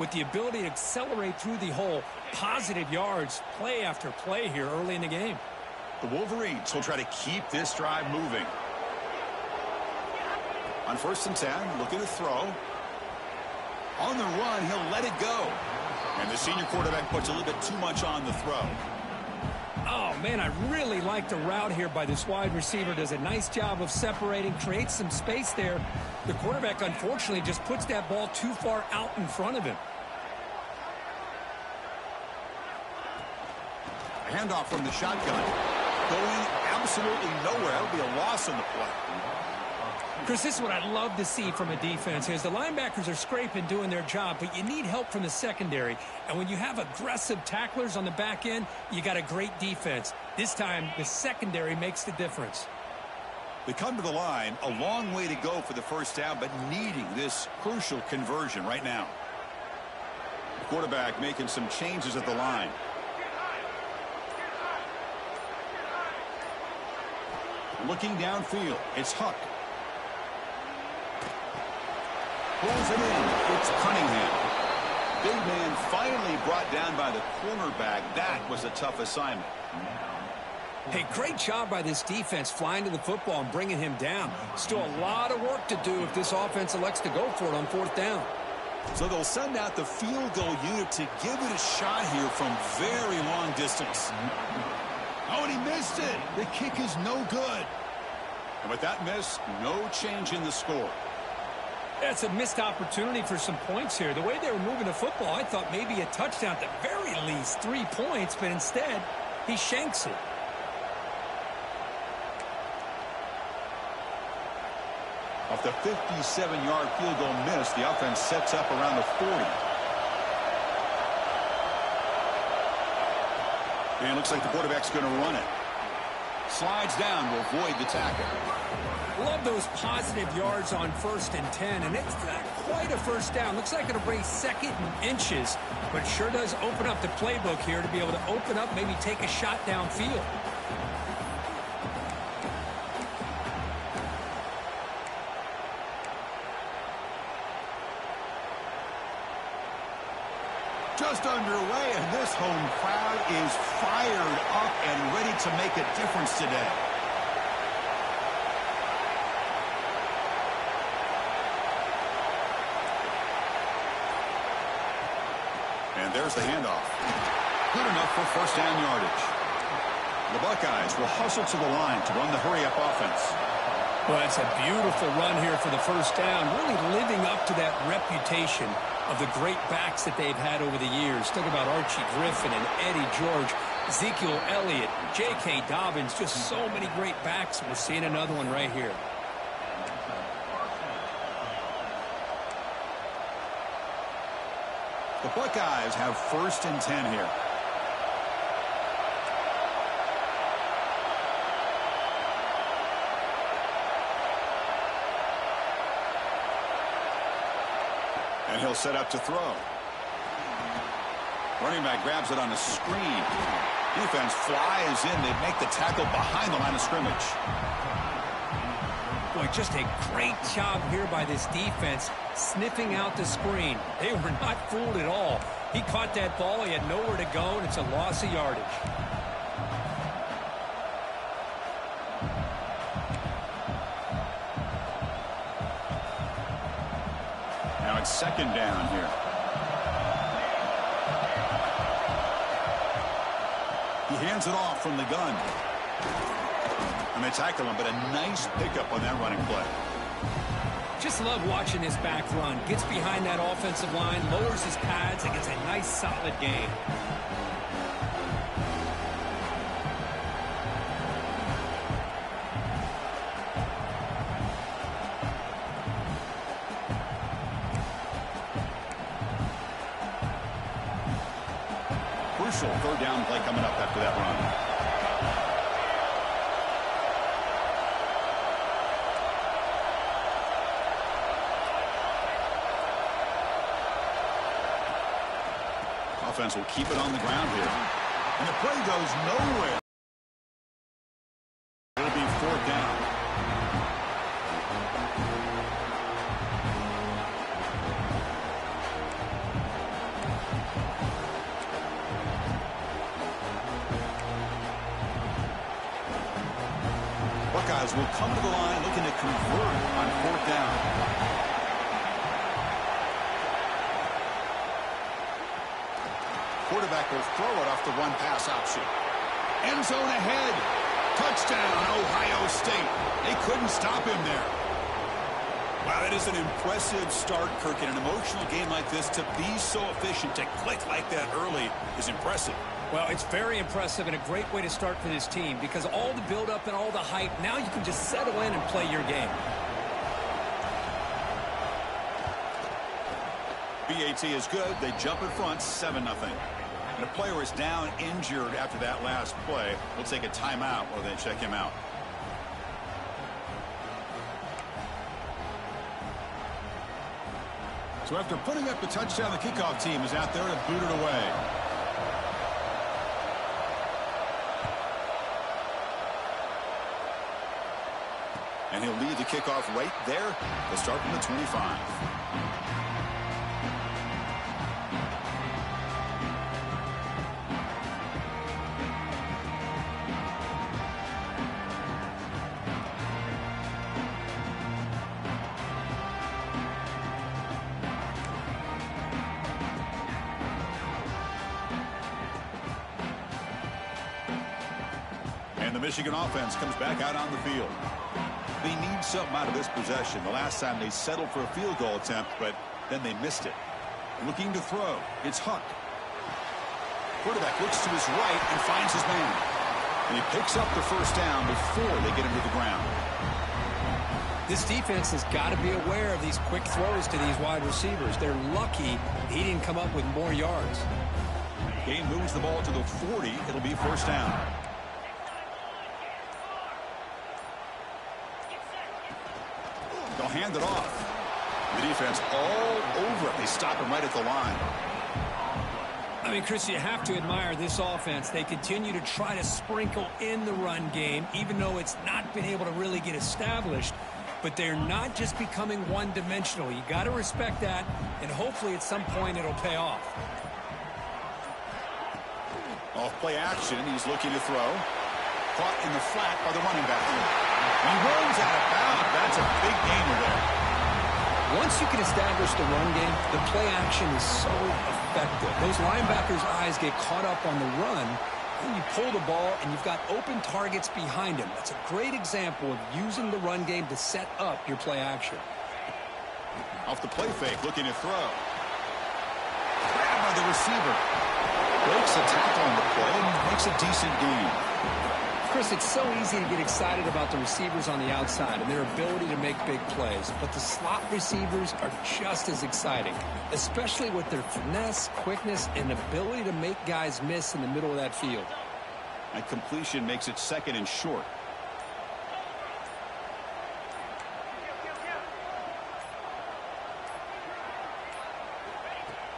with the ability to accelerate through the hole. Positive yards, play after play here early in the game. The Wolverines will try to keep this drive moving. On 1st and 10, looking to throw. On the run, he'll let it go. And the senior quarterback puts a little bit too much on the throw. Oh, man, I really like the route here by this wide receiver. Does a nice job of separating, creates some space there. The quarterback, unfortunately, just puts that ball too far out in front of him. Handoff from the shotgun. Going absolutely nowhere. That would be a loss on the play. Chris, this is what I love to see from a defense is the linebackers are scraping, doing their job, but you need help from the secondary. And when you have aggressive tacklers on the back end, you got a great defense. This time, the secondary makes the difference. They come to the line, a long way to go for the first down, but needing this crucial conversion right now. The quarterback making some changes at the line. Looking downfield, it's Huck. Pulls it in. It's Cunningham. Big man finally brought down by the cornerback. That was a tough assignment. Hey, great job by this defense flying to the football and bringing him down. Still a lot of work to do if this offense elects to go for it on 4th down. So they'll send out the field goal unit to give it a shot here from very long distance. Oh, and he missed it. The kick is no good. And with that miss, no change in the score. That's a missed opportunity for some points here. The way they were moving the football, I thought maybe a touchdown, at the very least 3 points, but instead, he shanks it. Off the 57-yard field goal miss, the offense sets up around the 40. And it looks like the quarterback's going to run it. Slides down to avoid the tackle. Love those positive yards on 1st and 10, and it's not quite a first down. Looks like it'll bring 2nd and inches, but sure does open up the playbook here to be able to open up, maybe take a shot downfield. Just underway, and this home crowd is fired up and ready to make a difference today. And there's the handoff. Good enough for first down yardage. The Buckeyes will hustle to the line to run the hurry-up offense. Well, that's a beautiful run here for the first down, really living up to that reputation of the great backs that they've had over the years. Think about Archie Griffin and Eddie George, Ezekiel Elliott, J.K. Dobbins, just so many great backs. We're seeing another one right here. The Buckeyes have 1st and 10 here. And he'll set up to throw. Running back grabs it on a screen. Defense flies in. They make the tackle behind the line of scrimmage. Boy, just a great job here by this defense, sniffing out the screen. They were not fooled at all. He caught that ball. He had nowhere to go, and it's a loss of yardage. Now it's 2nd down here. He hands it off from the gun. And they tackle him, but a nice pickup on that running play. Just love watching this back run. Gets behind that offensive line, lowers his pads, and gets a nice solid gain. Crucial 3rd down play coming up after that run. Offense will keep it on the ground here. And the play goes nowhere. It'll be 4th down. Buckeyes will come to the line looking to convert on 4th down. Quarterback will throw it off the run-pass option. End zone ahead. Touchdown, Ohio State. They couldn't stop him there. Wow, that is an impressive start, Kirk. In an emotional game like this, to be so efficient, to click like that early is impressive. Well, it's very impressive and a great way to start for this team because all the build-up and all the hype, now you can just settle in and play your game. BAT is good. They jump in front, 7-0. And a player is down injured after that last play. We'll take a timeout while they check him out. So after putting up the touchdown, the kickoff team is out there to boot it away. And he'll lead the kickoff right there. They'll start from the 25. And the Michigan offense comes back out on the field. They need something out of this possession. The last time they settled for a field goal attempt, but then they missed it. Looking to throw. It's Huck. Quarterback looks to his right and finds his man. And he picks up the first down before they get him to the ground. This defense has got to be aware of these quick throws to these wide receivers. They're lucky he didn't come up with more yards. Game moves the ball to the 40. It'll be first down. They'll hand it off. The defense all over it. They stop him right at the line. I mean, Chris, you have to admire this offense. They continue to try to sprinkle in the run game, even though it's not been able to really get established. But they're not just becoming one-dimensional. You got to respect that, and hopefully at some point it'll pay off. Off play action. He's looking to throw. Caught in the flat by the running back. He runs out of bounds. That's a big gainer there. Once you can establish the run game, the play action is so effective. Those linebackers' eyes get caught up on the run, and you pull the ball, and you've got open targets behind him. That's a great example of using the run game to set up your play action. Off the play fake, looking to throw. Grabbed by the receiver. Breaks a tackle on the play and makes a decent gain. Chris, it's so easy to get excited about the receivers on the outside and their ability to make big plays, but the slot receivers are just as exciting, especially with their finesse, quickness, and ability to make guys miss in the middle of that field. And completion makes it second and short.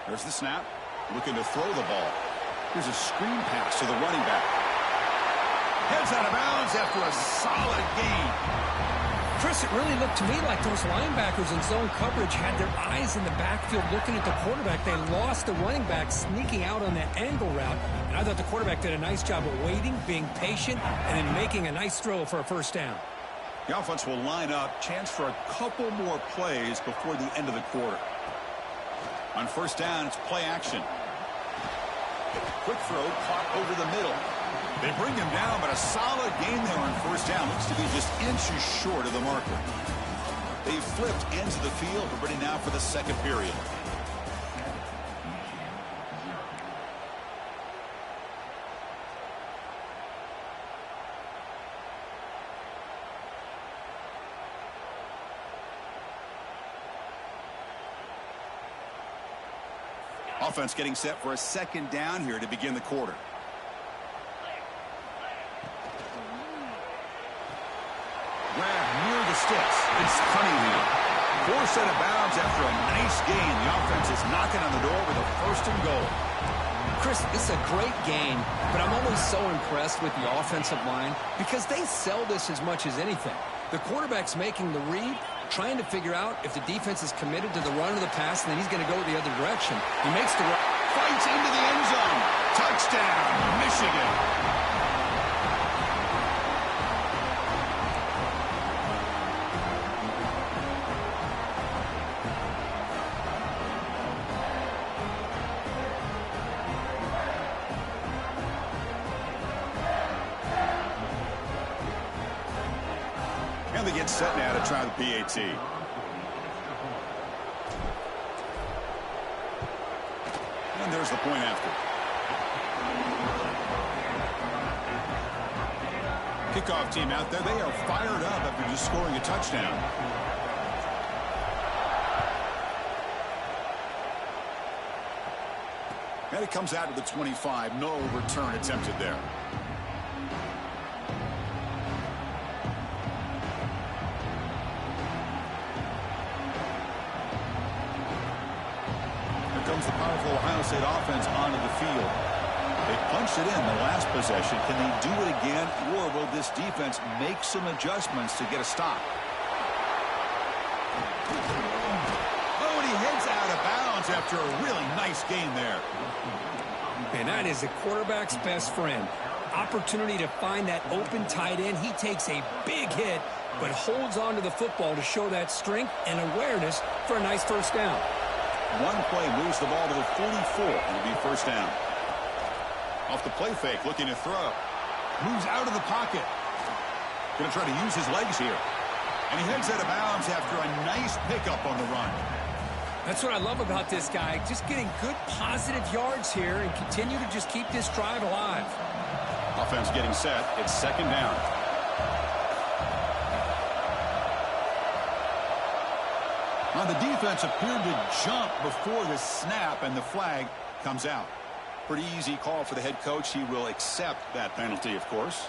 There's the snap. Looking to throw the ball. Here's a screen pass to the running back. Heads out of bounds after a solid gain. Chris, it really looked to me like those linebackers in zone coverage had their eyes in the backfield looking at the quarterback. They lost the running back sneaking out on that angle route. And I thought the quarterback did a nice job of waiting, being patient, and then making a nice throw for a first down. The offense will line up. Chance for a couple more plays before the end of the quarter. On first down, it's play action. Quick throw caught over the middle. They bring him down, but a solid gain there on first down. Looks to be just inches short of the marker. They flipped ends of the field. We're ready now for the second period. Offense getting set for a second down here to begin the quarter. Grab near the sticks. It's Cunningham. Forced out of bounds after a nice gain. The offense is knocking on the door with a first and goal. Chris, this is a great game, but I'm always so impressed with the offensive line because they sell this as much as anything. The quarterback's making the read, trying to figure out if the defense is committed to the run or the pass, and then he's going to go the other direction. He makes the run. Fights into the end zone. Touchdown, Michigan. And they get set now to try the PAT. And there's the point after. Kickoff team out there. They are fired up after just scoring a touchdown. And it comes out to the 25. No return attempted there. Here comes the powerful Ohio State offense onto the field. They punched it in the last possession. Can they do it again, or will this defense make some adjustments to get a stop? Oh, and he heads out of bounds after a really nice game there. And that is a quarterback's best friend. Opportunity to find that open tight end. He takes a big hit, but holds on to the football to show that strength and awareness for a nice first down. One play moves the ball to the 44. It'll be first down. Off the play fake, looking to throw. Moves out of the pocket. Going to try to use his legs here. And he heads out of bounds after a nice pickup on the run. That's what I love about this guy. Just getting good positive yards here and continue to just keep this drive alive. Offense getting set. It's second down. Now the defense appeared to jump before the snap, and the flag comes out. Pretty easy call for the head coach. He will accept that penalty, of course.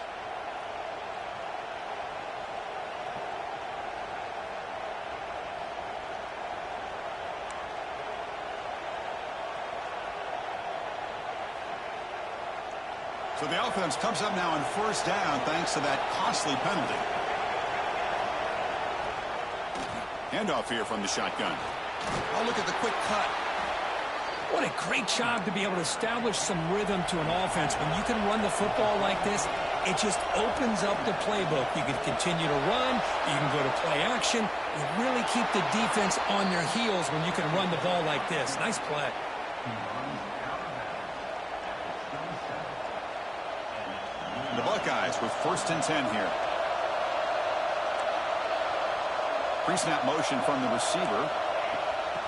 So the offense comes up now on first down thanks to that costly penalty. Handoff here from the shotgun. Oh, look at the quick cut. What a great job to be able to establish some rhythm to an offense. When you can run the football like this, it just opens up the playbook. You can continue to run. You can go to play action. You really keep the defense on their heels when you can run the ball like this. Nice play. The Buckeyes with first and 10 here. Pre-snap motion from the receiver.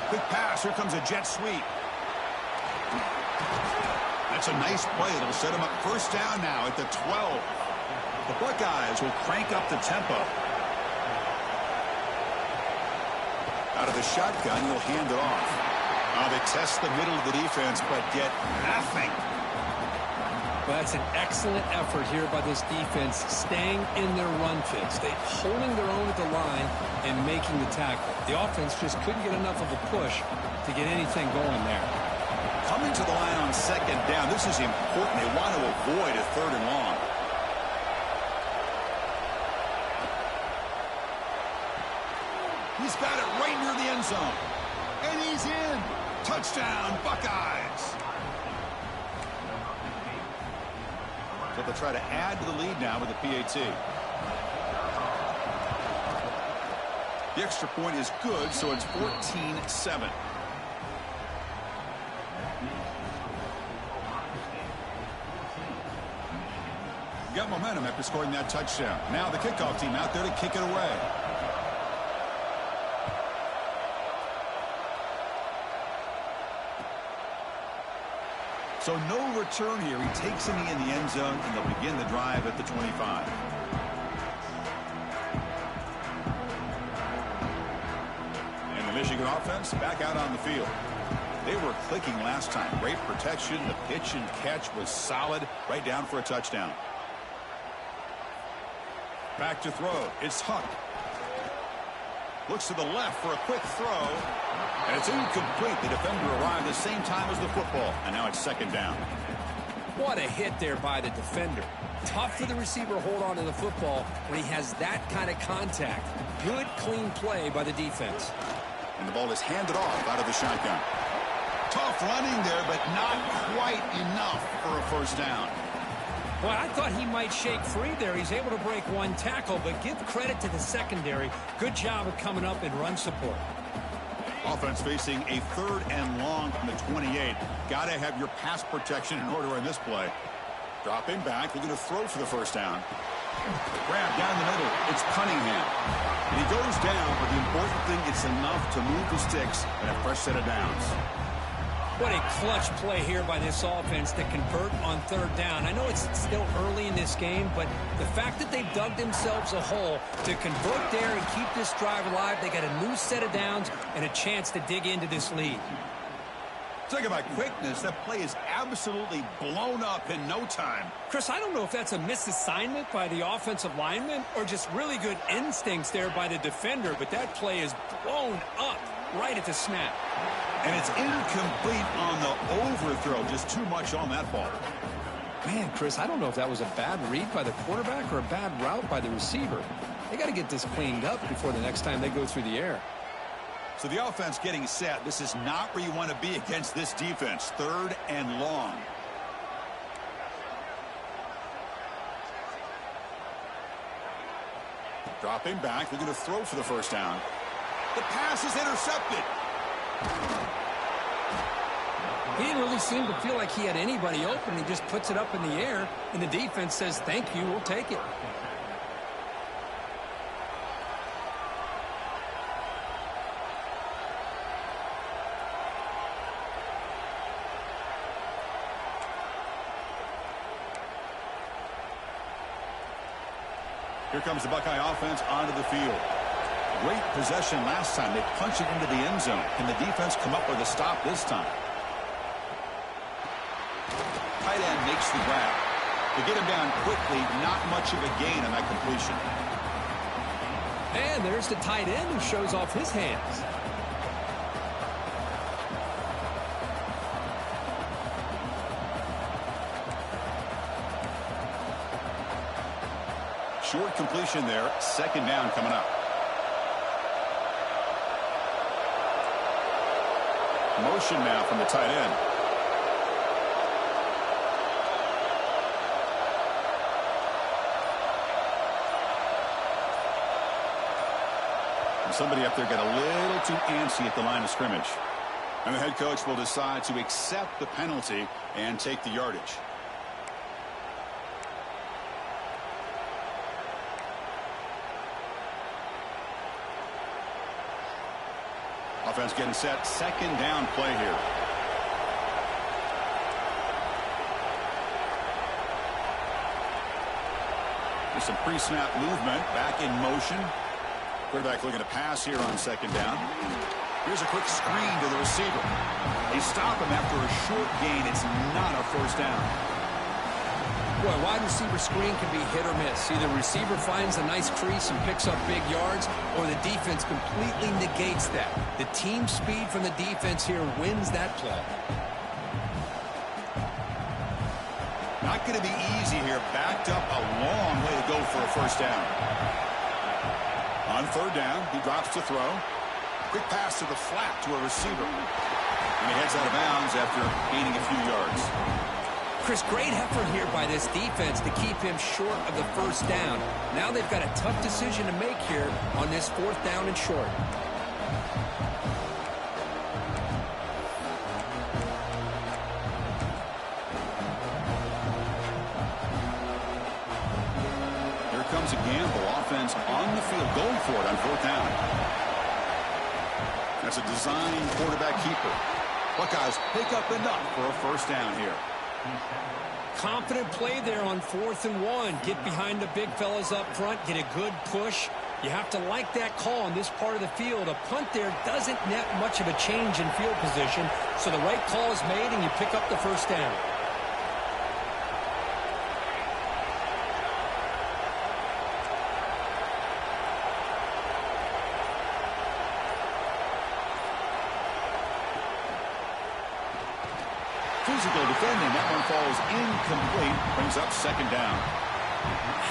Quick pass. Here comes a jet sweep. That's a nice play. It'll set him up first down now at the 12. The Buckeyes will crank up the tempo. Out of the shotgun, he'll hand it off. They test the middle of the defense, but get nothing. Well, that's an excellent effort here by this defense, staying in their run fits. They're holding their own at the line and making the tackle. The offense just couldn't get enough of a push to get anything going there. Coming to the line on second down. This is important. They want to avoid a third and long. He's got it right near the end zone. And he's in. Touchdown, Buckeyes. So they'll try to add to the lead now with the PAT. The extra point is good, so it's 14-7. Got momentum after scoring that touchdown. Now the kickoff team out there to kick it away. So no return here. He takes him in the end zone, and they'll begin the drive at the 25. And the Michigan offense back out on the field. They were clicking last time. Great protection. The pitch and catch was solid. Right down for a touchdown. Back to throw. It's Huck. Looks to the left for a quick throw. And it's incomplete. The defender arrived at the same time as the football. And now it's second down. What a hit there by the defender. Tough for the receiver to hold on to the football when he has that kind of contact. Good, clean play by the defense. And the ball is handed off out of the shotgun. Tough running there, but not quite enough for a first down. Well, I thought he might shake free there. He's able to break one tackle, but give credit to the secondary. Good job of coming up in run support. Offense facing a third and long from the 28. Got to have your pass protection in order on this play. Dropping back, looking to throw for the first down. Grab down the middle. It's Cunningham. And he goes down, but the important thing, it's enough to move the sticks and a fresh set of downs. What a clutch play here by this offense to convert on third down. I know it's still early in this game, but the fact that they've dug themselves a hole to convert there and keep this drive alive, they got a new set of downs and a chance to dig into this lead. Talk about quickness. That play is absolutely blown up in no time. Chris, I don't know if that's a misassignment by the offensive lineman or just really good instincts there by the defender, but that play is blown up right at the snap. And it's incomplete on the overthrow. Just too much on that ball. Man, Chris, I don't know if that was a bad read by the quarterback or a bad route by the receiver. They got to get this cleaned up before the next time they go through the air. So the offense getting set. This is not where you want to be against this defense. Third and long. Dropping back. They're going to throw for the first down. The pass is intercepted. He didn't really seem to feel like he had anybody open. He just puts it up in the air, and the defense says, thank you, we'll take it. Here comes the Buckeye offense onto the field. Great possession last time. They punch it into the end zone. Can the defense come up with a stop this time? Tight end makes the grab. They get him down quickly. Not much of a gain on that completion. And there's the tight end who shows off his hands. Short completion there. Second down coming up. Motion now from the tight end. And somebody up there got a little too antsy at the line of scrimmage. And the head coach will decide to accept the penalty and take the yardage. Offense getting set. Second down play here. There's some pre-snap movement. Back in motion. Quarterback looking to pass here on second down. Here's a quick screen to the receiver. They stop him after a short gain. It's not a first down. Boy, wide receiver screen can be hit or miss. Either receiver finds a nice crease and picks up big yards, or the defense completely negates that. The team speed from the defense here wins that play. Not going to be easy here. Backed up a long way to go for a first down. On third down, he drops to throw. Quick pass to the flat to a receiver. And he heads out of bounds after gaining a few yards. Chris, great effort here by this defense to keep him short of the first down. Now they've got a tough decision to make here on this fourth down and short. Here comes a gamble. Offense on the field, going for it on fourth down. That's a design quarterback keeper. Buckeyes pick up enough for a first down here. Confident play there on 4th and 1. Get behind the big fellas up front. Get a good push. You have to like that call on this part of the field. A punt there doesn't net much of a change in field position. So the right call is made and you pick up the first down. Physical defending. That one falls incomplete. Brings up second down.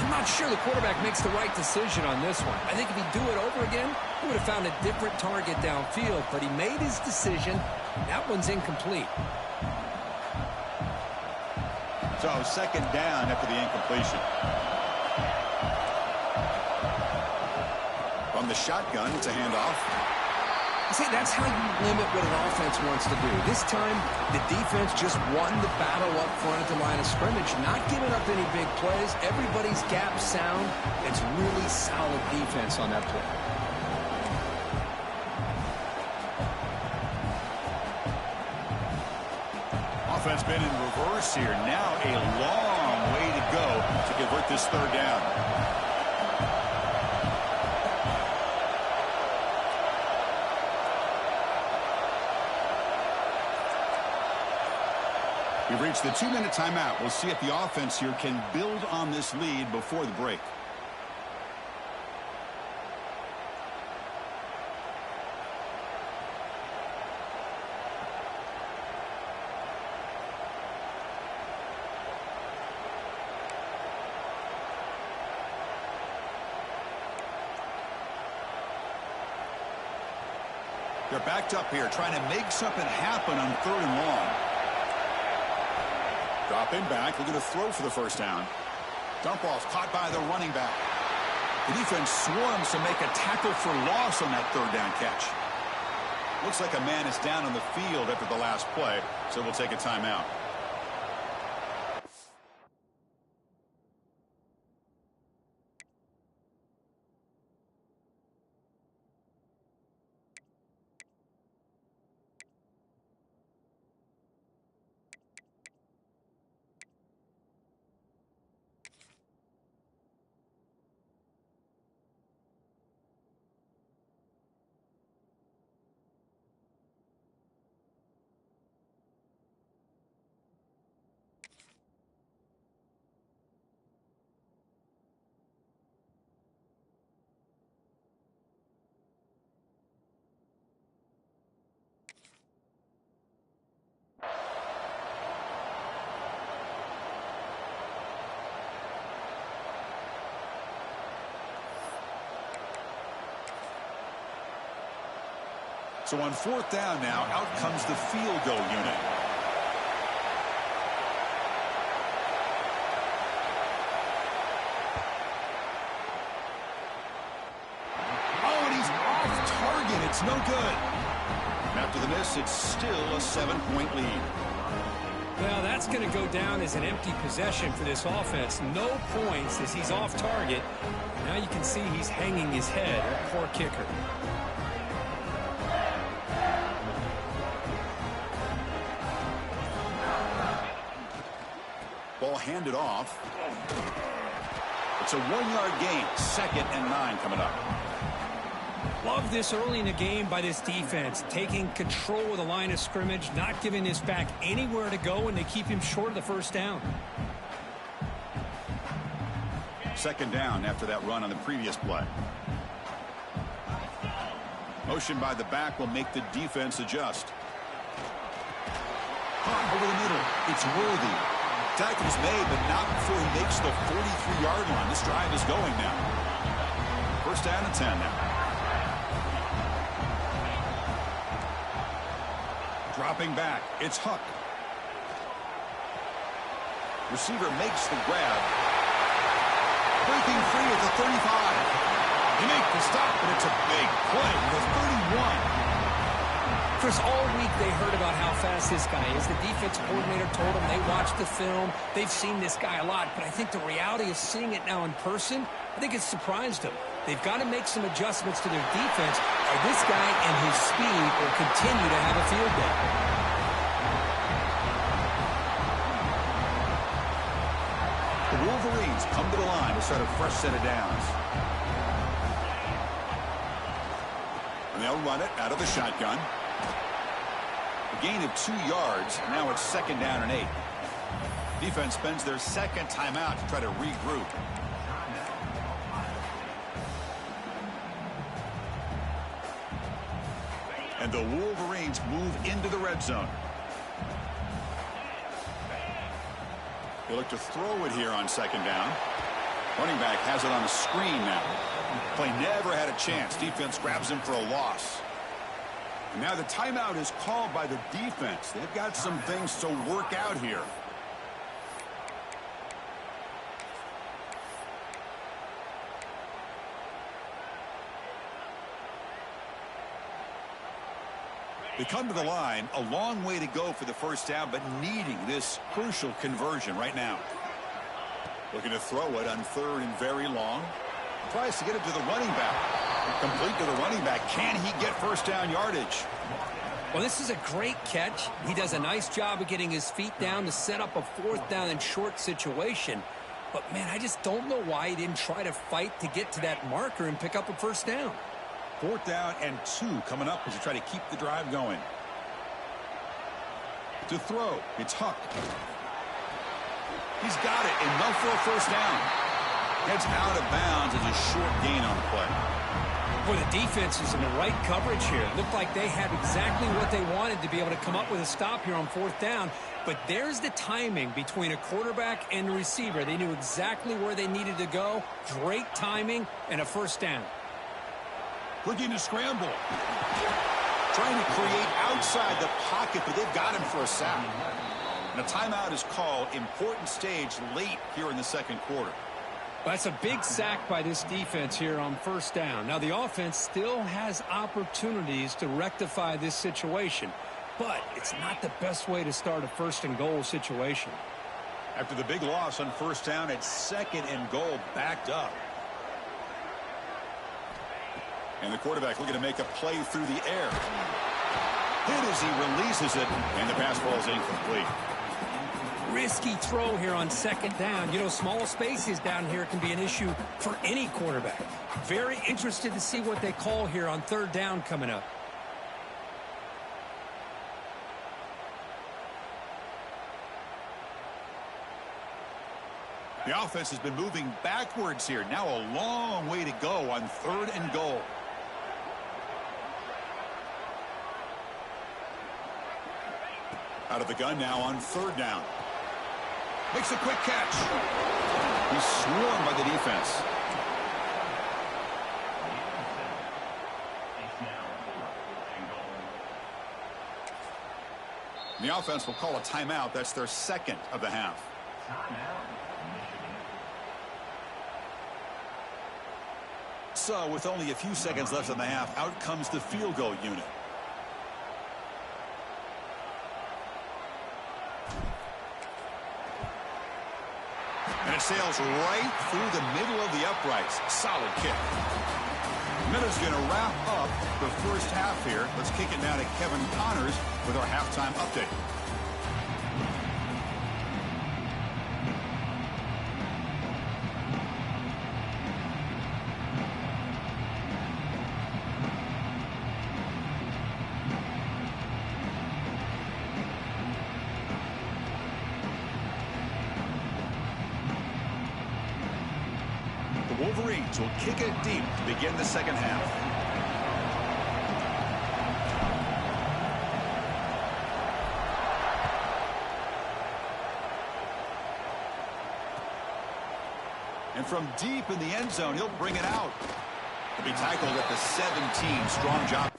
I'm not sure the quarterback makes the right decision on this one. I think if he'd do it over again, he would have found a different target downfield. But he made his decision. That one's incomplete. So second down after the incompletion. From the shotgun, it's a handoff. See, that's how you limit what an offense wants to do. This time, the defense just won the battle up front at the line of scrimmage, not giving up any big plays. Everybody's gap sound. It's really solid defense on that play. Offense been in reverse here. Now a long way to go to convert this third down. We've reached the 2-minute timeout. We'll see if the offense here can build on this lead before the break. They're backed up here, trying to make something happen on 3rd and long. Dropping back, looking to throw for the first down. Dump off, caught by the running back. The defense swarms to make a tackle for loss on that 3rd down catch. Looks like a man is down on the field after the last play, so we'll take a timeout. So on 4th down now, out comes the field goal unit. Oh, and he's off target. It's no good. After the miss, it's still a 7-point lead. Well, that's going to go down as an empty possession for this offense. No points as he's off target. Now you can see he's hanging his head. Poor kicker. Ball handed off. It's a 1-yard gain. 2nd and 9 coming up. Love this early in the game by this defense. Taking control of the line of scrimmage, not giving this back anywhere to go, and they keep him short of the first down. 2nd down after that run on the previous play. Motion by the back will make the defense adjust. Caught over the middle. It's Worthy. Tackle's made, but not before he makes the 43-yard line. This drive is going now. 1st down and 10 now. Dropping back. It's Huck. Receiver makes the grab. Breaking free at the 35. They make the stop, but it's a big play. The 31. Chris, all week they heard about how fast this guy is. The defense coordinator told them they watched the film. They've seen this guy a lot, but I think the reality of seeing it now in person, I think it's surprised them. They've got to make some adjustments to their defense, or this guy and his speed will continue to have a field day. The Wolverines come to the line to start a fresh set of downs. And they'll run it out of the shotgun. A gain of 2 yards. Now it's 2nd down and 8. Defense spends their 2nd timeout to try to regroup. And the Wolverines move into the red zone. They look to throw it here on 2nd down. Running back has it on the screen now. Play never had a chance. Defense grabs him for a loss. And now the timeout is called by the defense. They've got some things to work out here. They come to the line, a long way to go for the first down, but needing this crucial conversion right now. Looking to throw it on 3rd and very long. Tries to get it to the running back. Complete to the running back. Can he get first down yardage? Well, this is a great catch. He does a nice job of getting his feet down to set up a 4th down and short situation. But, man, I just don't know why he didn't try to fight to get to that marker and pick up a first down. 4th down and 2 coming up as they try to keep the drive going. To throw, it's Huck. He's got it, enough for a first down. Heads out of bounds as a short gain on the play. Boy, the defense is in the right coverage here. Looked like they had exactly what they wanted to be able to come up with a stop here on 4th down. But there's the timing between a quarterback and a receiver. They knew exactly where they needed to go. Great timing and a first down. Looking to scramble. Trying to create outside the pocket, but they've got him for a sack. And a timeout is called. Important stage late here in the second quarter. That's a big sack by this defense here on first down. Now, the offense still has opportunities to rectify this situation, but it's not the best way to start a 1st and goal situation. After the big loss on first down, it's 2nd and goal backed up. And the quarterback looking to make a play through the air. Hit as he releases it, and the pass ball is incomplete. Risky throw here on 2nd down. You know, small spaces down here can be an issue for any quarterback. Very interested to see what they call here on 3rd down coming up. The offense has been moving backwards here. Now a long way to go on 3rd and goal. Out of the gun now on 3rd down. Makes a quick catch. He's swarmed by the defense. The offense will call a timeout. That's their 2nd of the half. So with only a few seconds left in the half, out comes the field goal unit. And it sails right through the middle of the uprights. Solid kick. Minute's going to wrap up the first half here. Let's kick it now to Kevin Connors with our halftime update. Wolverines will kick it deep to begin the second half. And from deep in the end zone, he'll bring it out. He'll be tackled at the 17. Strong job.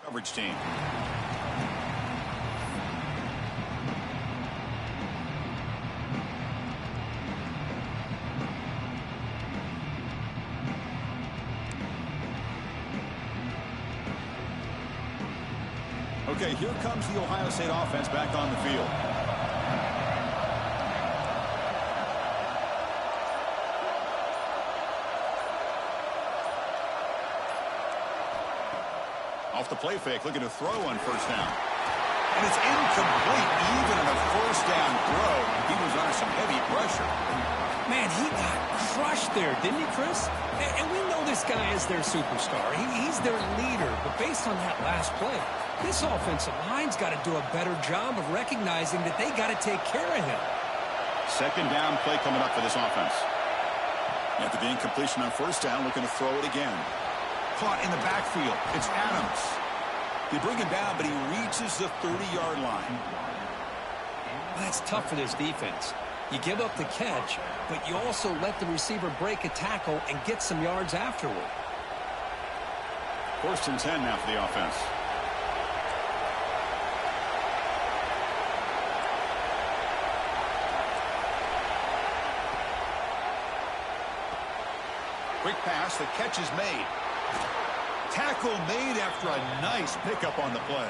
coverage team. Okay, here comes the Ohio State offense back on the field. Off the play fake, looking to throw on first down. And it's incomplete. Even on a first down throw, he was under some heavy pressure. Man, he got crushed there, didn't he, Chris? And we know this guy is their superstar. He's their leader. But based on that last play, this offensive line's got to do a better job of recognizing that they got to take care of him. Second down play coming up for this offense. After the incompletion on first down, looking to throw it again. Caught in the backfield. It's Adams. They bring him down, but he reaches the 30-yard line. Well, that's tough for this defense. You give up the catch, but you also let the receiver break a tackle and get some yards afterward. First and 10 now for the offense. Quick pass, the catch is made. Tackle made after a nice pickup on the play.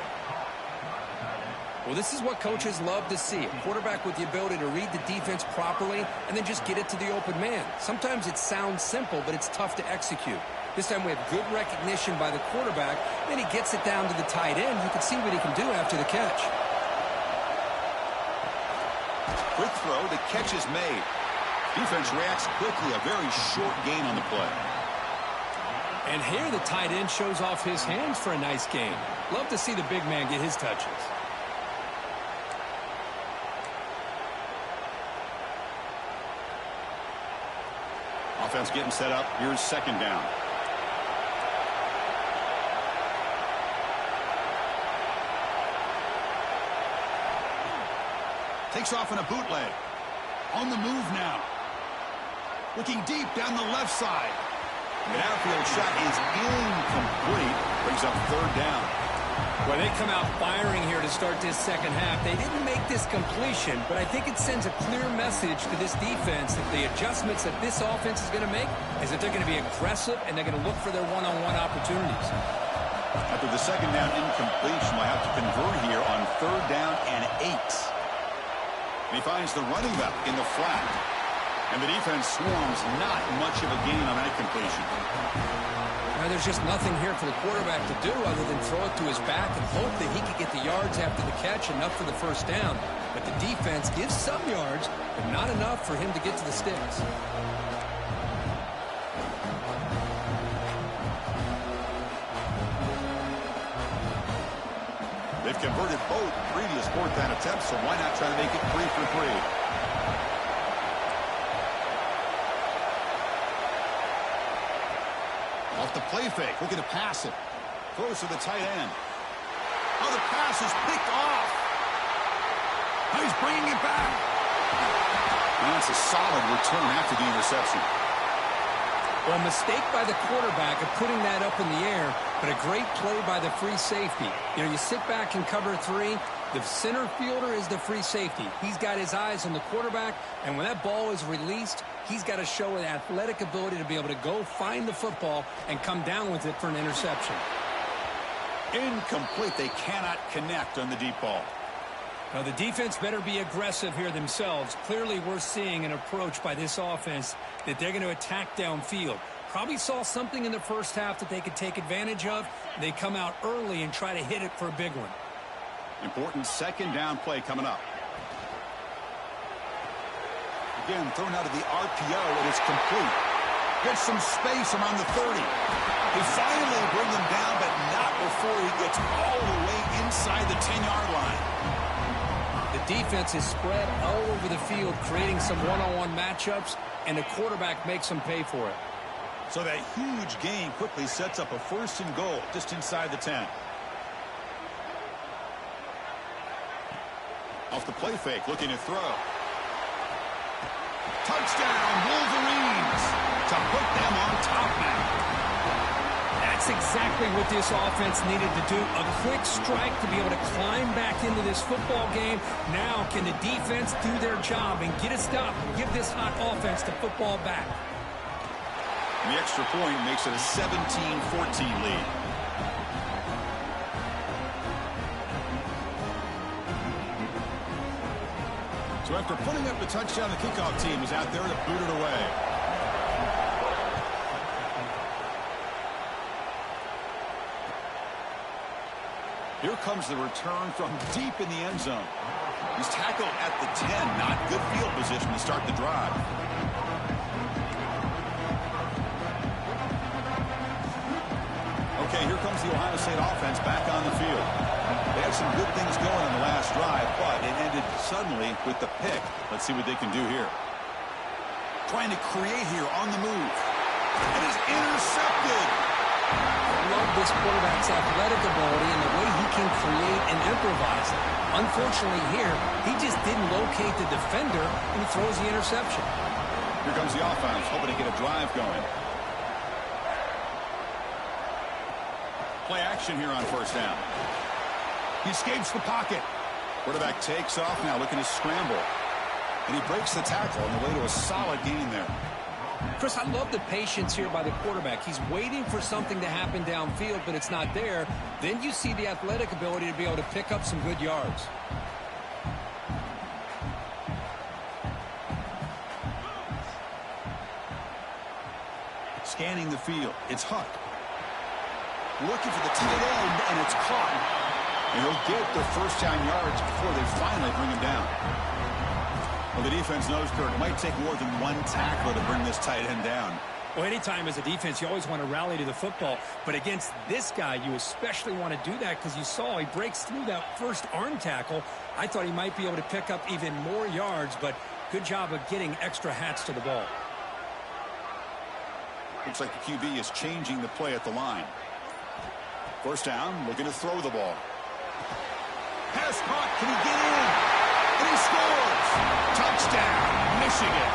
Well, this is what coaches love to see. A quarterback with the ability to read the defense properly and then just get it to the open man. Sometimes it sounds simple, but it's tough to execute. This time we have good recognition by the quarterback. Then he gets it down to the tight end. You can see what he can do after the catch. Quick throw, the catch is made. Defense reacts quickly, a very short gain on the play. And here the tight end shows off his hands for a nice gain. Love to see the big man get his touches. Offense getting set up. Here's second down. Takes off in a bootleg. On the move now. Looking deep down the left side. An outfield shot is incomplete. Brings up third down. Well, they come out firing here to start this second half. They didn't make this completion, but I think it sends a clear message to this defense that the adjustments that this offense is going to make is that they're going to be aggressive and they're going to look for their one-on-one opportunities. After the second down incompletion, they'll have to convert here on third down and 8. And he finds the running back in the flat. And the defense swarms, not much of a gain on that completion. Now, there's just nothing here for the quarterback to do other than throw it to his back and hope that he could get the yards after the catch, enough for the first down. But the defense gives some yards, but not enough for him to get to the sticks. They've converted both previous fourth down attempts, so why not try to make it 3 for 3? Off the play fake, looking to pass it. Throws to the tight end. Oh, the pass is picked off. Now he's bringing it back. And that's a solid return after the interception. Well, a mistake by the quarterback of putting that up in the air, but a great play by the free safety. You know, you sit back in cover 3. The center fielder is the free safety. He's got his eyes on the quarterback, and when that ball is released, he's got to show an athletic ability to be able to go find the football and come down with it for an interception. Incomplete. They cannot connect on the deep ball. Now, the defense better be aggressive here themselves. Clearly, we're seeing an approach by this offense that they're going to attack downfield. Probably saw something in the first half that they could take advantage of. They come out early and try to hit it for a big one. Important second down play coming up. Again, thrown out of the RPO, and it's complete. Gets some space around the 30. They finally bring him down, but not before he gets all the way inside the 10-yard line. The defense is spread all over the field, creating some one-on-one matchups, and the quarterback makes them pay for it. So that huge gain quickly sets up a first and goal just inside the 10. Off the play fake, looking to throw. Touchdown, Wolverines, to put them on top now. That's That's exactly what this offense needed to do. A quick strike to be able to climb back into this football game. Now, can the defense do their job and get a stop and give this hot offense the football back? And the extra point makes it a 17-14 lead. So after putting up the touchdown, the kickoff team is out there to boot it away. Here comes the return from deep in the end zone. He's tackled at the 10. Not good field position to start the drive. Okay, here comes the Ohio State offense back on the field. They had some good things going on the last drive, but it ended suddenly with the pick. Let's see what they can do here. Trying to create here on the move. It is intercepted. I love this quarterback's athletic ability and the way he can create and improvise. Unfortunately here, he just didn't locate the defender, and he throws the interception. Here comes the offense, hoping to get a drive going. Play action here on first down. He escapes the pocket. Quarterback takes off now, looking to scramble. And he breaks the tackle on the way to a solid gain there. Chris, I love the patience here by the quarterback. He's waiting for something to happen downfield, but it's not there. Then you see the athletic ability to be able to pick up some good yards. Scanning the field. It's Huck. Looking for the tight end, and it's caught. And he'll get the first down yards before they finally bring him down. Well, the defense knows, Kurt, it might take more than one tackler to bring this tight end down. Well, anytime as a defense, you always want to rally to the football. But against this guy, you especially want to do that because you saw he breaks through that first arm tackle. I thought he might be able to pick up even more yards, but good job of getting extra hats to the ball. Looks like the QB is changing the play at the line. First down, looking to throw the ball. Pass caught. Can he get in? And he scores! Touchdown, Michigan.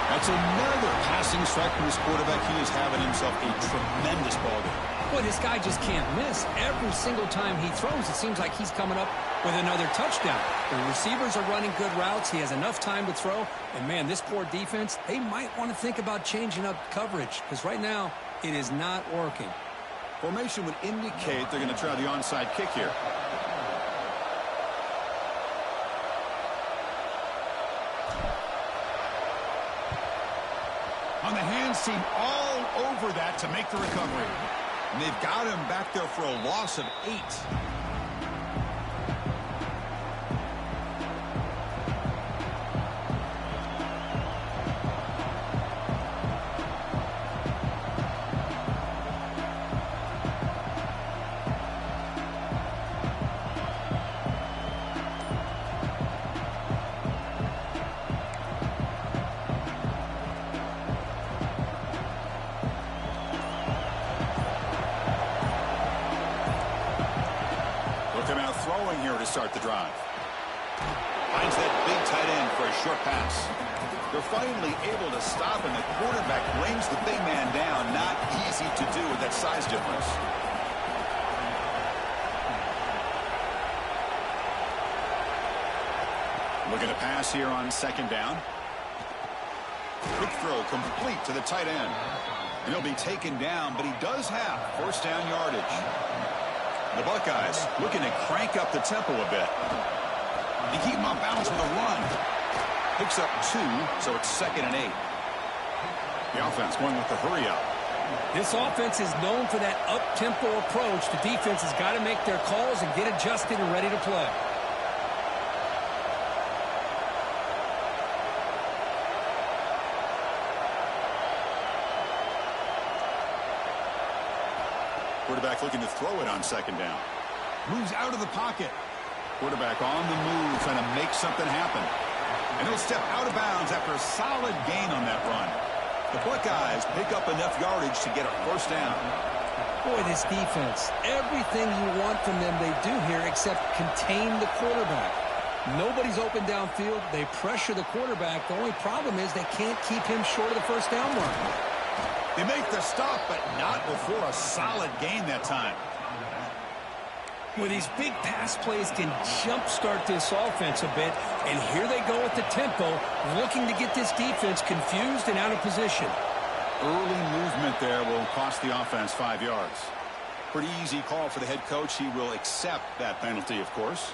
That's another passing strike from this quarterback. He is having himself a tremendous ball game. Boy, this guy just can't miss. Every single time he throws, it seems like he's coming up with another touchdown. The receivers are running good routes. He has enough time to throw. And, man, this poor defense, they might want to think about changing up coverage because right now it is not working. Formation would indicate they're going to try the onside kick here. On the hands team, all over that to make the recovery. And they've got him back there for a loss of 8. Throwing here to start the drive. Finds that big tight end for a short pass. They're finally able to stop, and the quarterback brings the big man down. Not easy to do with that size difference. Looking to pass here on second down. Quick throw complete to the tight end. And he'll be taken down, but he does have first down yardage. The Buckeyes looking to crank up the tempo a bit. They keep him on balance with a run. Picks up 2, so it's 2nd and 8. The offense going with the hurry up. This offense is known for that up-tempo approach. The defense has got to make their calls and get adjusted and ready to play. Quarterback looking to throw it on second down. Moves out of the pocket. Quarterback on the move, trying to make something happen. And he'll step out of bounds after a solid gain on that run. The Buckeyes pick up enough yardage to get a first down. Boy, this defense, everything you want from them they do here except contain the quarterback. Nobody's open downfield. They pressure the quarterback. The only problem is they can't keep him short of the first down mark. They make the stop, but not before a solid gain that time. Well, these big pass plays can jumpstart this offense a bit, and here they go with the tempo, looking to get this defense confused and out of position. Early movement there will cost the offense 5 yards. Pretty easy call for the head coach. He will accept that penalty, of course.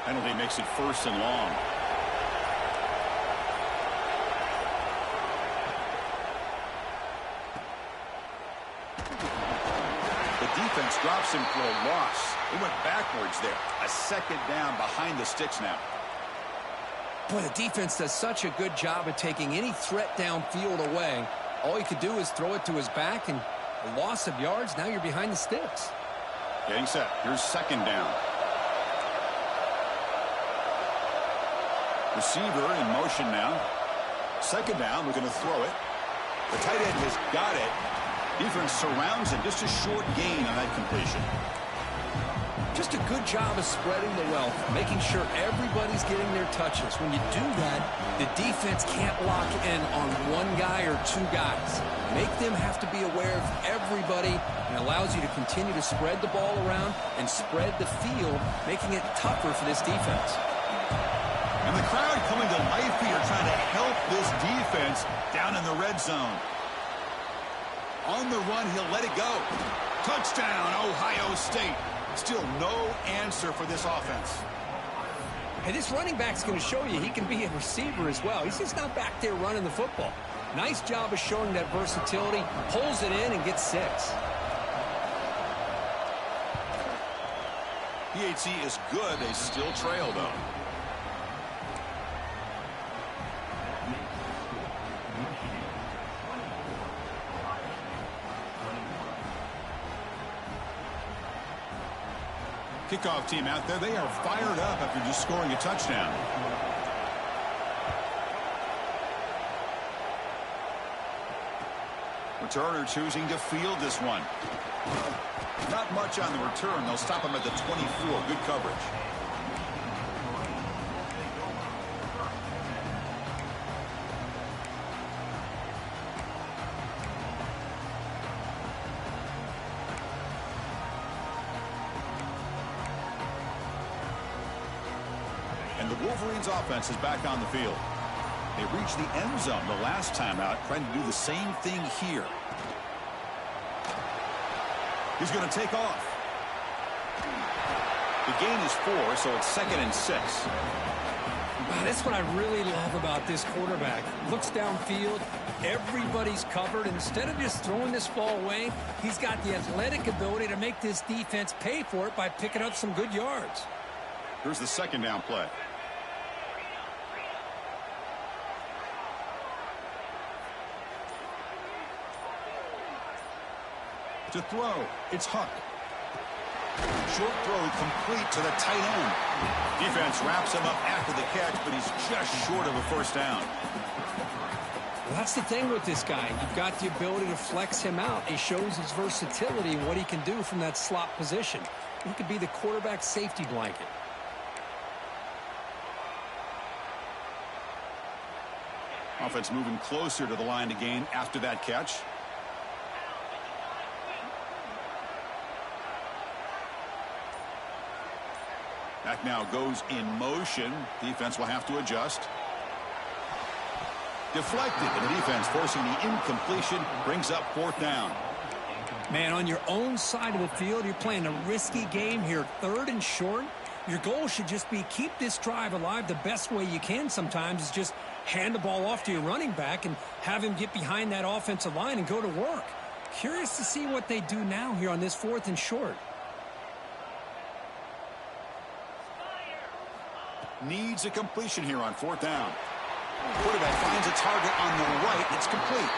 Penalty makes it 1st and long. The defense drops him for a loss. He went backwards there. A 2nd down behind the sticks now. Boy, the defense does such a good job of taking any threat downfield away. All he could do is throw it to his back, and a loss of yards, now you're behind the sticks. Getting set. Here's 2nd down. Receiver in motion now. 2nd down, we're going to throw it. The tight end has got it. Defense surrounds it. Just a short gain on that completion. Just a good job of spreading the wealth, making sure everybody's getting their touches. When you do that, the defense can't lock in on one guy or 2 guys. Make them have to be aware of everybody, and allows you to continue to spread the ball around and spread the field, making it tougher for this defense. And the crowd coming to life here, trying to help this defense down in the red zone. On the run, he'll let it go. Touchdown, Ohio State. Still no answer for this offense. Hey, this running back's going to show you he can be a receiver as well. He's just not back there running the football. Nice job of showing that versatility. Pulls it in and gets 6. PHC is good. They still trail, though. Kickoff team out there, they are fired up after just scoring a touchdown. Returner choosing to field this one. Not much on the return. They'll stop him at the 24. Good coverage. And the Wolverines offense is back on the field. They reached the end zone the last time out, trying to do the same thing here. He's going to take off. The gain is 4, so it's 2nd and 6. That's what I really love about this quarterback. Looks downfield, everybody's covered. Instead of just throwing this ball away, he's got the athletic ability to make this defense pay for it by picking up some good yards. Here's the 2nd down play. To throw, it's Huck. Short throw complete to the tight end. Defense wraps him up after the catch, but he's just short of a 1st down. Well, that's the thing with this guy. You've got the ability to flex him out. He shows his versatility and what he can do from that slot position. He could be the quarterback's safety blanket. Offense moving closer to the line to gain after that catch. Back now goes in motion. Defense will have to adjust. Deflected. The defense forcing the incompletion. Brings up 4th down. Man, on your own side of the field, you're playing a risky game here. 3rd and short. Your goal should just be keep this drive alive the best way you can sometimes is just hand the ball off to your running back and have him get behind that offensive line and go to work. Curious to see what they do now here on this 4th and short. Needs a completion here on 4th down. Quarterback finds a target on the right. It's complete.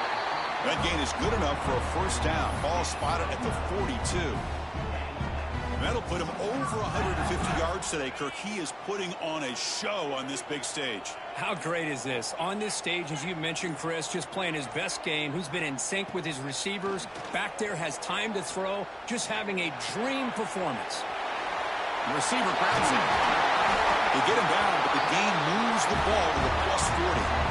That gain is good enough for a 1st down. Ball spotted at the 42. That'll put him over 150 yards today, Kirk. He is putting on a show on this big stage. How great is this? On this stage, as you mentioned, Chris, just playing his best game. Who's been in sync with his receivers. Back there, has time to throw. Just having a dream performance. The receiver grabs him. They get him down, but the game moves the ball to the +40.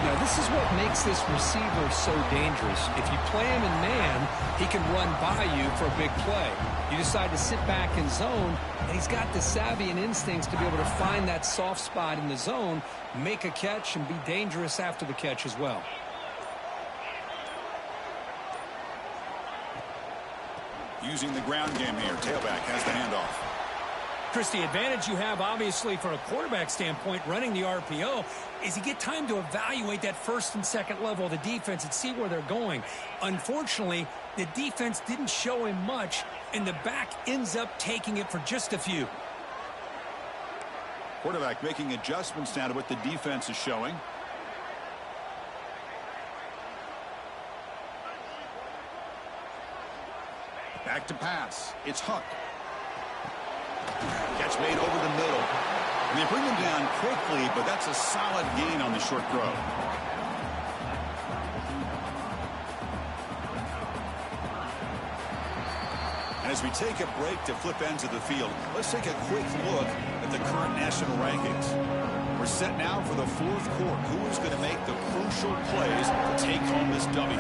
Now, this is what makes this receiver so dangerous. If you play him in man, he can run by you for a big play. You decide to sit back in zone, and he's got the savvy and instincts to be able to find that soft spot in the zone, make a catch, and be dangerous after the catch as well. Using the ground game here. Tailback has the handoff. Chris, the advantage you have, obviously, from a quarterback standpoint, running the RPO, is you get time to evaluate that first and second level of the defense and see where they're going. Unfortunately, the defense didn't show him much, and the back ends up taking it for just a few. Quarterback making adjustments now to what the defense is showing. Back to pass. It's Huck. Catch made over the middle. And they bring him down quickly, but that's a solid gain on the short throw. And as we take a break to flip ends of the field, let's take a quick look at the current national rankings. We're set now for the fourth quarter. Who is going to make the crucial plays to take home this W?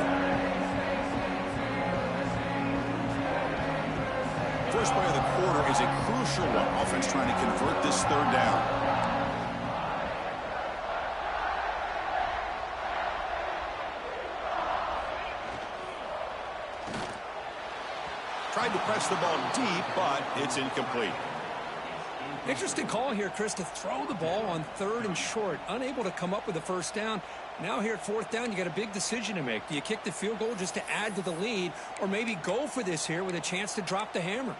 First play of the quarter is a crucial one. Offense trying to convert this third down. Tried to press the ball deep, but it's incomplete. Interesting call here, Chris, to throw the ball on 3rd and short. Unable to come up with a first down. Now here at 4th down, you got a big decision to make. Do you kick the field goal just to add to the lead, or maybe go for this here with a chance to drop the hammer?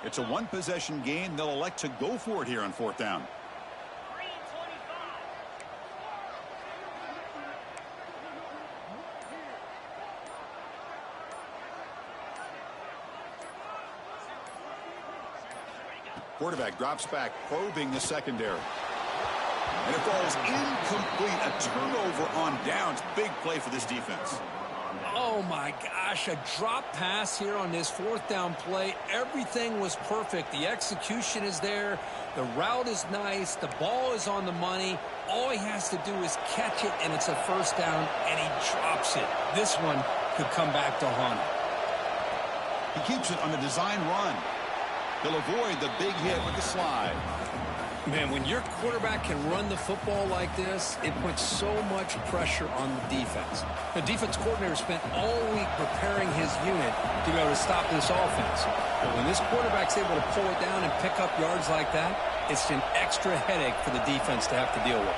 It's a one-possession game. They'll elect to go for it here on 4th down. Quarterback drops back, probing the secondary. And it falls incomplete. A turnover on downs. Big play for this defense. Oh, my gosh, a drop pass here on this 4th down play. Everything was perfect. The execution is there. The route is nice. The ball is on the money. All he has to do is catch it, and it's a first down, and he drops it. This one could come back to haunt him. He keeps it on the design run. He'll avoid the big hit with the slide. Man, when your quarterback can run the football like this, it puts so much pressure on the defense. The defense coordinator spent all week preparing his unit to be able to stop this offense. But when this quarterback's able to pull it down and pick up yards like that, it's an extra headache for the defense to have to deal with.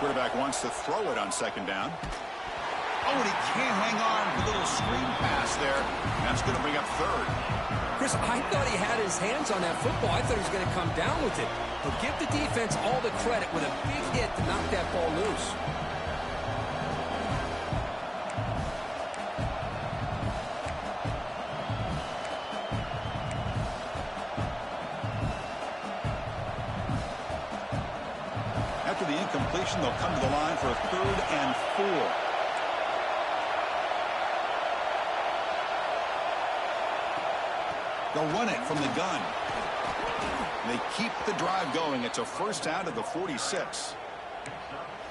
Quarterback wants to throw it on 2nd down. Oh, and he can't hang on for a little screen pass there. That's going to bring up 3rd. Chris, I thought he had his hands on that football. I thought he was going to come down with it. But give the defense all the credit with a big hit to knock that ball loose. After the incompletion, they'll come to the line for a 3rd and 4. They'll run it from the gun. They keep the drive going. It's a first down to the 46.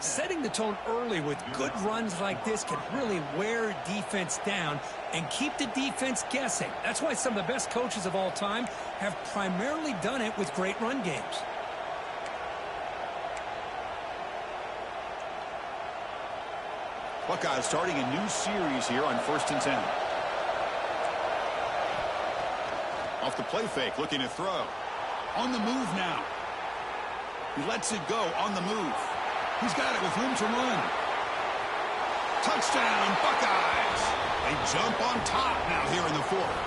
Setting the tone early with good runs like this can really wear defense down and keep the defense guessing. That's why some of the best coaches of all time have primarily done it with great run games. Buckeyes starting a new series here on 1st and 10. Off the play fake, looking to throw. On the move now. He lets it go on the move. He's got it with room to run. Touchdown, Buckeyes. They jump on top now here in the fourth.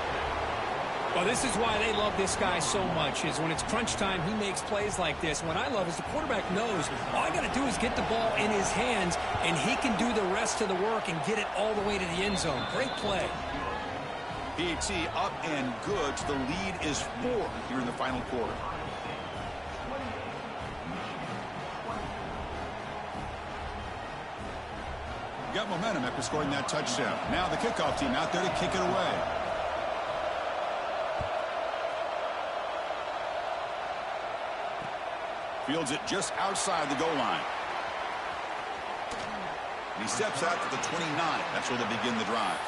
Well, this is why they love this guy so much, is when it's crunch time, he makes plays like this. What I love is the quarterback knows all I got to do is get the ball in his hands, and he can do the rest of the work and get it all the way to the end zone. Great play. PAT up and good. The lead is 4 here in the final quarter. Got momentum after scoring that touchdown. Now the kickoff team out there to kick it away. Fields it just outside the goal line. And he steps out to the 29. That's where they begin the drive.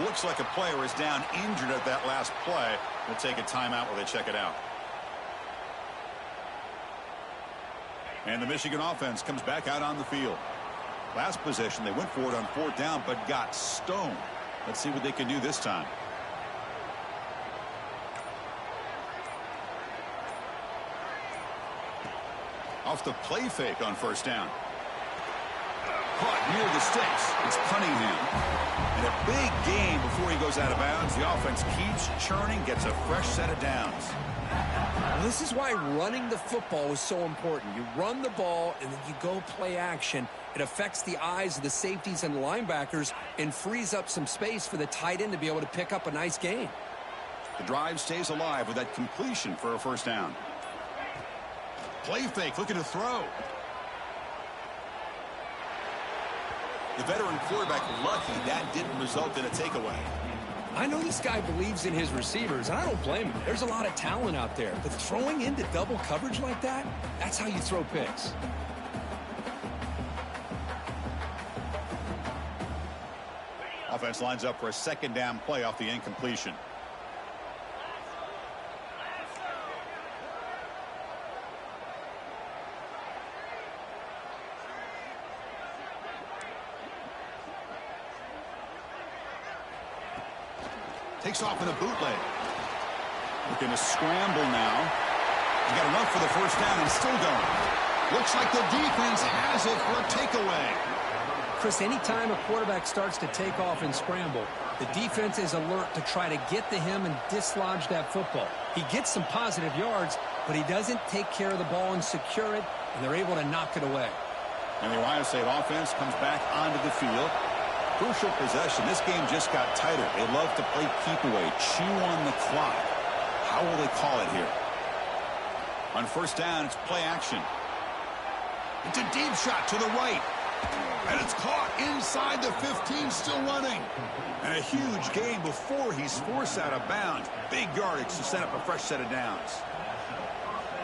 Looks like a player is down injured at that last play. We'll take a timeout while they check it out. And the Michigan offense comes back out on the field. Last possession, they went for it on 4th down, but got stoned. Let's see what they can do this time. Off the play fake on 1st down. Caught near the sticks. It's Cunningham. And a big gain before he goes out of bounds. The offense keeps churning, gets a fresh set of downs. Well, this is why running the football is so important. You run the ball, and then you go play action. It affects the eyes of the safeties and the linebackers and frees up some space for the tight end to be able to pick up a nice gain. The drive stays alive with that completion for a 1st down. Play fake, looking to throw. The veteran quarterback lucky that didn't result in a takeaway. I know this guy believes in his receivers, and I don't blame him. There's a lot of talent out there. But throwing into double coverage like that, that's how you throw picks. Offense lines up for a 2nd down play off the incompletion. Takes off in a bootleg. Looking to scramble now. He's got enough for the 1st down and still going. Looks like the defense has it for a takeaway. Chris, anytime a quarterback starts to take off and scramble, the defense is alert to try to get to him and dislodge that football. He gets some positive yards, but he doesn't take care of the ball and secure it, and they're able to knock it away. And the Ohio State offense comes back onto the field. Crucial possession. This game just got tighter. They love to play keep away, chew on the clock. How will they call it here? On 1st down, it's play action. It's a deep shot to the right. And it's caught inside the 15, still running. And a huge gain before he's forced out of bounds. Big yardage to set up a fresh set of downs.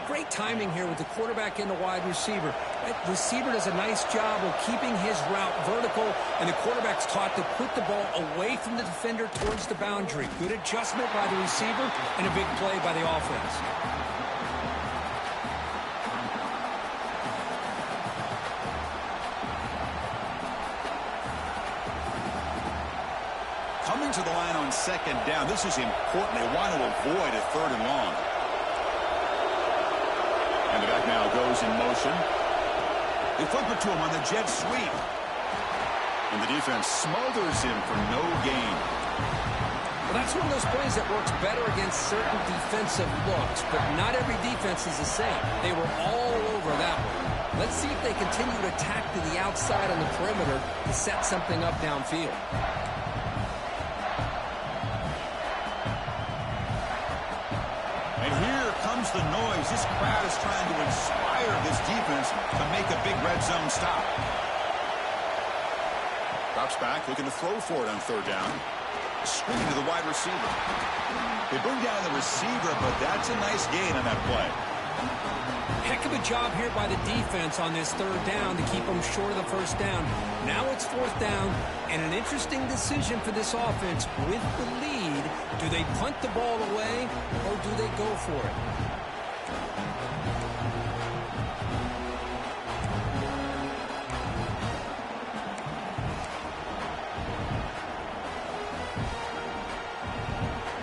Great timing here with the quarterback and the wide receiver. That receiver does a nice job of keeping his route vertical, and the quarterback's taught to put the ball away from the defender towards the boundary. Good adjustment by the receiver and a big play by the offense. Coming to the line on 2nd down. This is important. They want to avoid a 3rd and long. And the back now goes in motion. They flip it to him on the jet sweep. And the defense smothers him for no gain. Well, that's one of those plays that works better against certain defensive looks, but not every defense is the same. They were all over that one. Let's see if they continue to attack to the outside on the perimeter to set something up downfield. The noise. This crowd is trying to inspire this defense to make a big red zone stop. Drops back, looking to throw for it on 3rd down. Screen to the wide receiver. They bring down the receiver, but that's a nice gain on that play. Heck of a job here by the defense on this 3rd down to keep them short of the 1st down. Now it's 4th down, and an interesting decision for this offense with the lead. Do they punt the ball away, or do they go for it?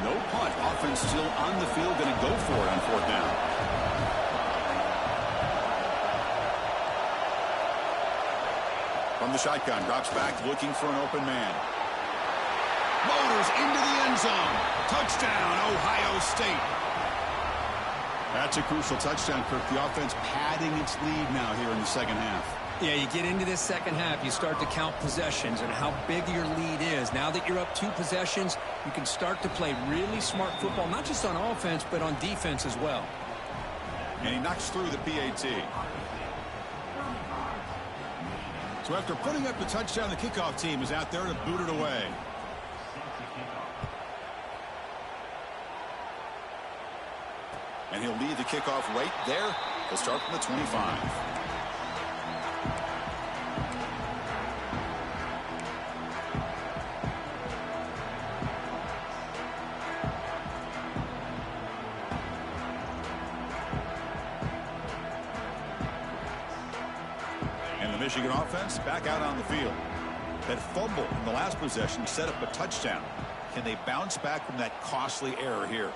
No punt. Offense still on the field, going to go for it on 4th down. From the shotgun, drops back, looking for an open man. Motors into the end zone. Touchdown, Ohio State. That's a crucial touchdown, Kirk. The offense padding its lead now here in the second half. Yeah, you get into this second half, you start to count possessions and how big your lead is. Now that you're up 2 possessions, you can start to play really smart football, not just on offense, but on defense as well. And he knocks through the PAT. So after putting up the touchdown, the kickoff team is out there to boot it away. And he'll lead the kickoff right there. He'll start from the 25. And the Michigan offense back out on the field. That fumble in the last possession set up a touchdown. Can they bounce back from that costly error here?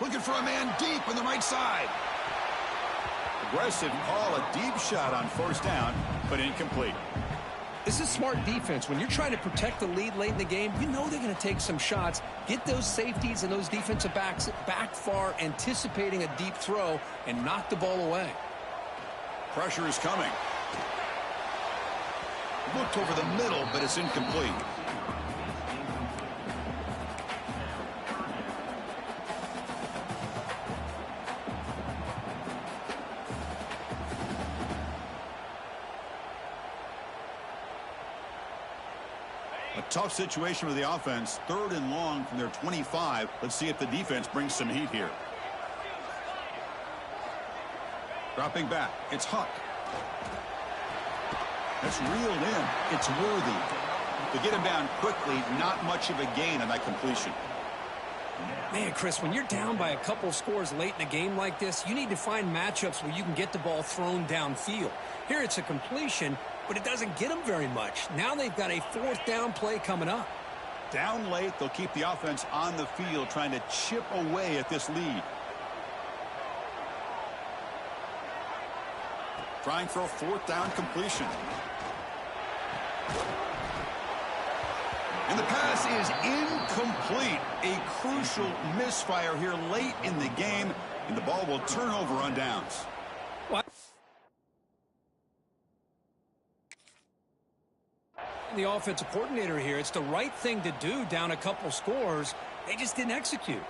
Looking for a man deep on the right side. Aggressive call, a deep shot on first down, but incomplete. This is smart defense. When you're trying to protect the lead late in the game, you know they're going to take some shots. Get those safeties and those defensive backs back far, anticipating a deep throw, and knock the ball away. Pressure is coming. Looked over the middle, but it's incomplete. A tough situation for the offense. 3rd and long from their 25. Let's see if the defense brings some heat here. Dropping back. It's Huck. That's reeled in. It's Worthy. To get him down quickly, not much of a gain on that completion. Man, Chris, when you're down by a couple scores late in a game like this, you need to find matchups where you can get the ball thrown downfield. Here it's a completion, but it doesn't get them very much. Now they've got a 4th down play coming up. Down late, they'll keep the offense on the field trying to chip away at this lead. Trying for a 4th down completion. And the pass is incomplete. A crucial misfire here late in the game, and the ball will turn over on downs. What? The offensive coordinator here, it's the right thing to do down a couple scores. They just didn't execute.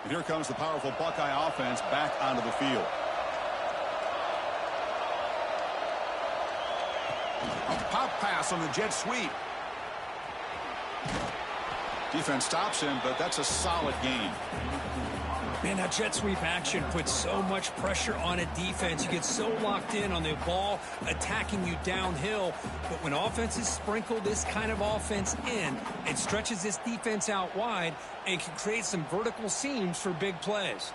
And here comes the powerful Buckeye offense back onto the field. A pop pass on the jet sweep. Defense stops him, but that's a solid gain. Man, that jet sweep action puts so much pressure on a defense. You get so locked in on the ball attacking you downhill. But when offenses sprinkle this kind of offense in, it stretches this defense out wide and can create some vertical seams for big plays.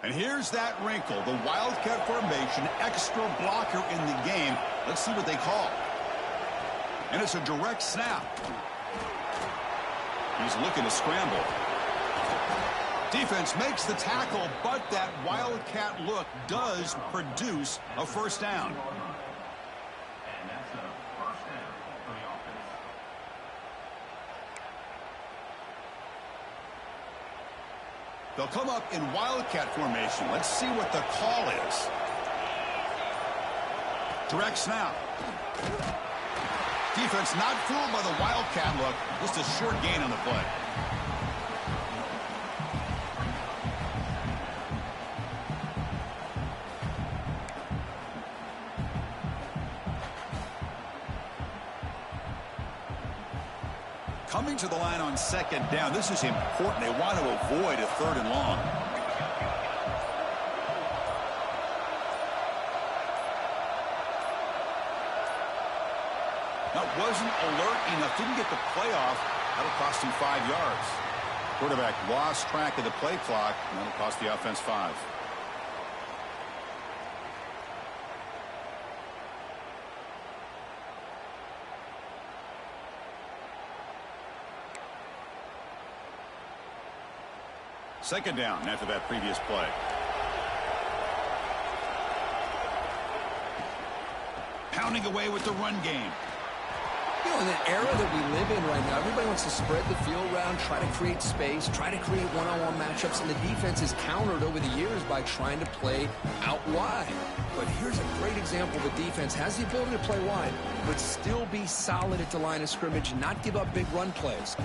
And here's that wrinkle, the Wildcat formation, extra blocker in the game. Let's see what they call. And it's a direct snap. He's looking to scramble. Defense makes the tackle, but that Wildcat look does produce a 1st down. They'll come up in Wildcat formation. Let's see what the call is. Direct snap. Defense not fooled by the Wildcat look. Just a short gain on the play. Coming to the line on second down. This is important. They want to avoid a 3rd and long. That wasn't alert enough. Didn't get the play off. That'll cost him 5 yards. Quarterback lost track of the play clock, and that'll cost the offense 5. Second down after that previous play. Pounding away with the run game. You know, in the era that we live in right now, everybody wants to spread the field around, try to create space, try to create one-on-one matchups, and the defense is countered over the years by trying to play out wide. But here's a great example of a defense has the ability to play wide, but still be solid at the line of scrimmage, not give up big run plays.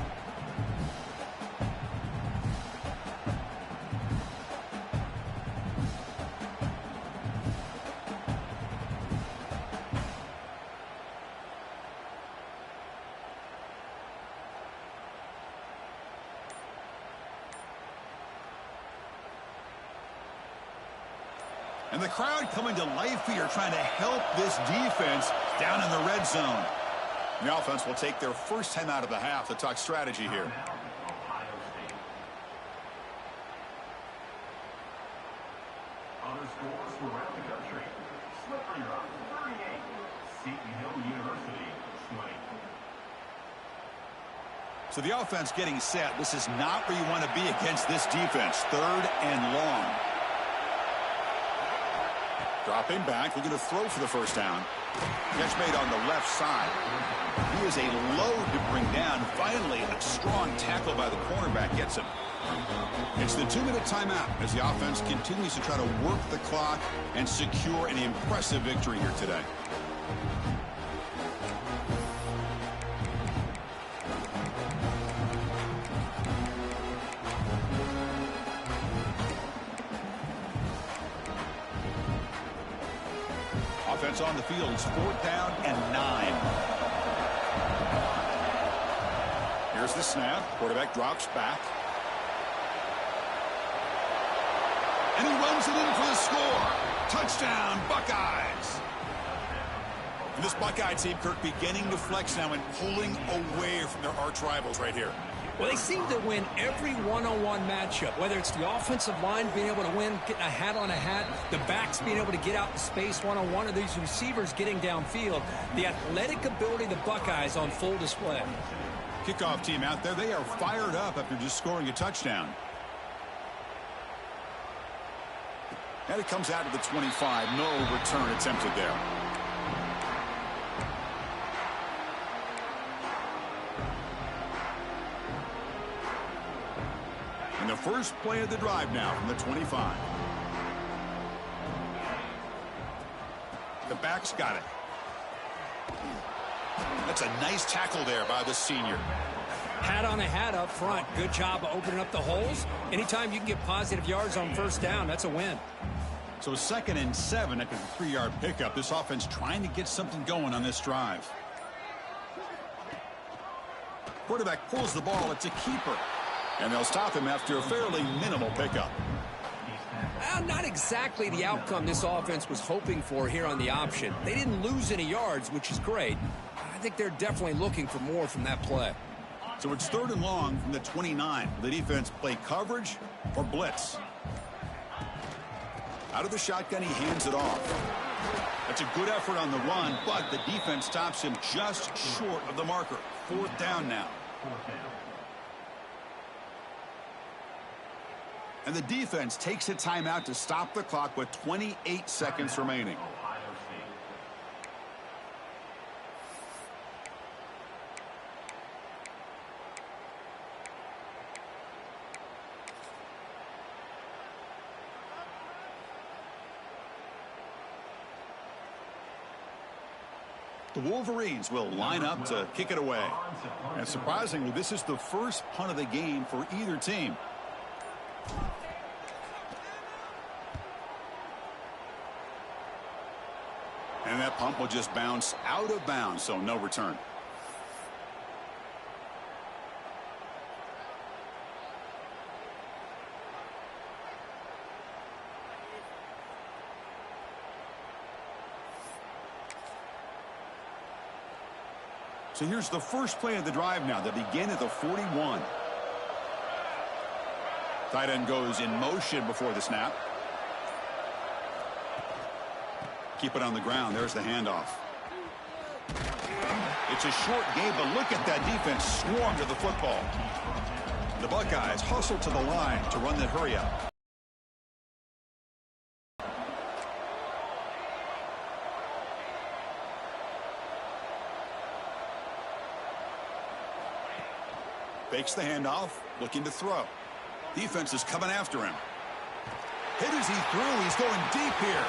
And the crowd coming to life here, trying to help this defense down in the red zone. The offense will take their first time out of the half to talk strategy here. Other scores from around the country. Slippery Rock, 38. Seton Hill University, 20. So the offense getting set. This is not where you want to be against this defense. 3rd and long. Dropping back, looking to throw for the first down. Catch made on the left side. He is a load to bring down. Finally, a strong tackle by the cornerback gets him. It's the 2-minute timeout as the offense continues to try to work the clock and secure an impressive victory here today. Offense on the field. It's 4th down and 9. Here's the snap. Quarterback drops back. And he runs it in for the score. Touchdown, Buckeyes. And this Buckeye team, Kirk, beginning to flex now and pulling away from their arch rivals right here. Well, they seem to win every one-on-one matchup, whether it's the offensive line being able to win, getting a hat on a hat, the backs being able to get out in space one-on-one, or these receivers getting downfield. The athletic ability of the Buckeyes on full display. Kickoff team out there, they are fired up after just scoring a touchdown. And it comes out to the 25. No return attempted there. And the first play of the drive now from the 25. The back's got it. That's a nice tackle there by the senior. Hat on a hat up front. Good job of opening up the holes. Anytime you can get positive yards on first down, that's a win. So 2nd and 7 after the 3-yard pickup. This offense trying to get something going on this drive. Quarterback pulls the ball. It's a keeper. And they'll stop him after a fairly minimal pickup. Well, not exactly the outcome this offense was hoping for here on the option. They didn't lose any yards, which is great. I think they're definitely looking for more from that play. So it's 3rd and long from the 29. The defense play coverage or blitz. Out of the shotgun, he hands it off. That's a good effort on the run, but the defense stops him just short of the marker. 4th down now. And the defense takes a timeout to stop the clock with 28 seconds remaining. The Wolverines will line up to kick it away. And surprisingly, this is the first punt of the game for either team. And that punt will just bounce out of bounds, so no return. So here's the first play of the drive now. They begin at the 41. Tight end goes in motion before the snap. Keep it on the ground. There's the handoff. It's a short game, but look at that defense swarm to the football. The Buckeyes hustle to the line to run that hurry up. Fakes the handoff, looking to throw. Defense is coming after him. Hit as he threw. He's going deep here.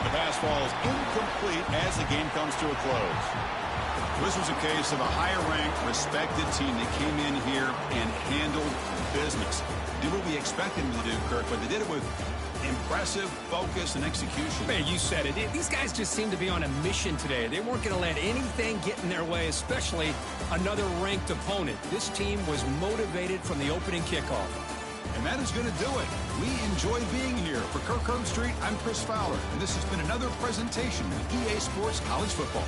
The pass falls incomplete as the game comes to a close. This was a case of a higher-ranked, respected team that came in here and handled business. Did what we expected them to do, Kirk, but they did it with impressive focus and execution. Man, you said it. These guys just seem to be on a mission today. They weren't going to let anything get in their way, especially another ranked opponent. This team was motivated from the opening kickoff. And that is going to do it. We enjoy being here. For Kirk Herbstreit, I'm Chris Fowler, and this has been another presentation of EA Sports College Football.